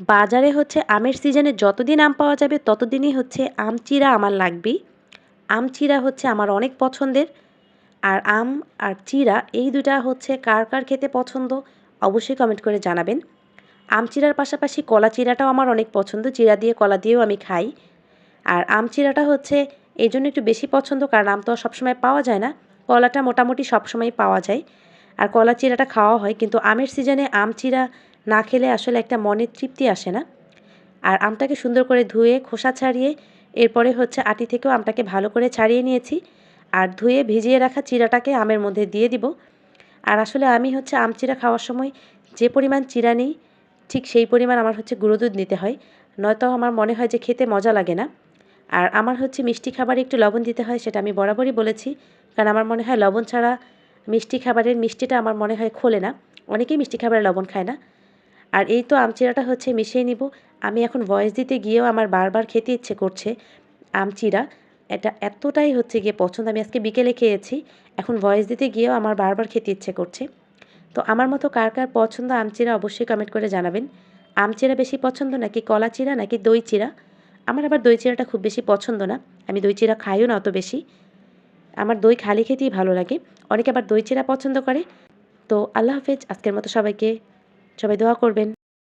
বাজারে হচ্ছে আমের সিজনে যতদিন আম পাওয়া যাবে ততদিনই হচ্ছে আম চিড়া আমার লাগবেই। আম চিড়া হচ্ছে আমার অনেক পছন্দের। আর আম আর চিড়া এই ২ টা হচ্ছে কার, কার খেতে পছন্দ অবশ্যই কমেন্ট করে জানাবেন। আম চিড়ার পাশাপাশি কলা চিড়াটাও আমার অনেক পছন্দ। চিড়া দিয়ে কলা দিয়েও আমি খাই। আর আম চিড়াটা হচ্ছে এইজন্য একটু বেশি পছন্দ কারণ আম তো আর সবসময় পাওয়া যায় না। কলাটা মোটামুটি সবসময়ই পাওয়া যায়। আর কলা চিড়াটা খাওয়া হয় কিন্তু আমের সিজনে আম চিড়া না খেলে আসলে একটা মনের তৃপ্তি আসে না। আর আমটাকে সুন্দর করে ধুয়ে খোসা ছাড়িয়ে এরপরে হচ্ছে আটি থেকেও আমটাকে ভালো করে ছাড়িয়ে নিয়েছি। আর ধুয়ে ভিজিয়ে রাখা চিড়াটাকে আমের মধ্যে দিয়ে দিব। আর আসলে আমি হচ্ছে আম চিড়া খাওয়ার সময় যে পরিমাণ চিড়া নিই ঠিক সেই পরিমাণ আমার হচ্ছে গুঁড়ো দুধ নিতে হয়। নয়তো আমার মনে হয় যে খেতে মজা লাগে না। আর আমার হচ্ছে মিষ্টি খাবারে একটু লবণ দিতে হয় সেটা আমি বরাবরই বলেছি। কারণ আমার মনে হয় লবণ ছাড়া মিষ্টি খাবারের মিষ্টিটা আমার মনে হয় খোলে না। অনেকেই মিষ্টি খাবারে লবণ খায় না। আর এই তো আম চিড়াটা হচ্ছে মিশিয়ে নিব। আমি এখন ভয়েস দিতে গিয়েও আমার বারবার খেতে ইচ্ছে করছে আম চিড়া। এটা এতটাই হচ্ছে গিয়ে পছন্দ আমি আজকে বিকেলে খেয়েছি। এখন ভয়েস দিতে গিয়েও আমার বারবার খেতে ইচ্ছে করছে। তো আমার মতো কার, কার পছন্দ আম চিড়া অবশ্যই কমেন্ট করে জানাবেন। আম চিড়া বেশি পছন্দ নাকি কলা চিড়া নাকি দই চিড়া? আমার আবার দই চিড়াটা খুব বেশি পছন্দ না। আমি দই চিড়া খাইও না অত বেশি। আমার দই খালি খেতেই ভালো লাগে। অনেকে আবার দই চিড়া পছন্দ করে। তো আল্লাহ হাফেজ। আজকের মতো সবাইকে। সবাই দোয়া করবেন।